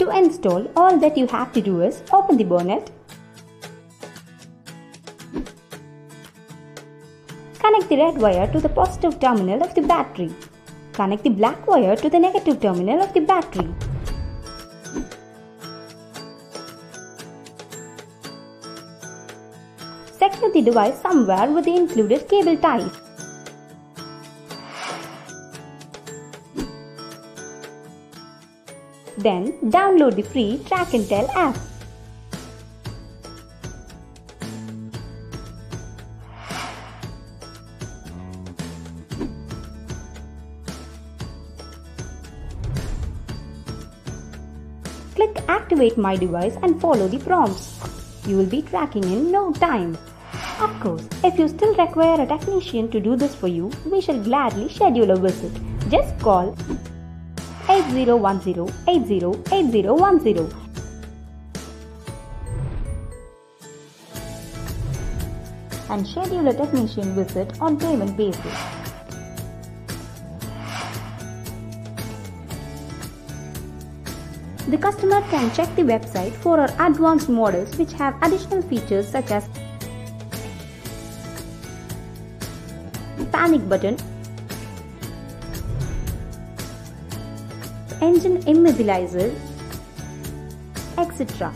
To install, all that you have to do is open the bonnet, connect the red wire to the positive terminal of the battery. Connect the black wire to the negative terminal of the battery. Secure the device somewhere with the included cable ties. Then download the free Track Intel app. Click Activate My Device and follow the prompts. You will be tracking in no time. Of course, if you still require a technician to do this for you, we shall gladly schedule a visit. Just call 8010-808010 and schedule a technician visit on payment basis. The customer can check the website for our advanced models which have additional features such as panic button, engine immobilizer, etc.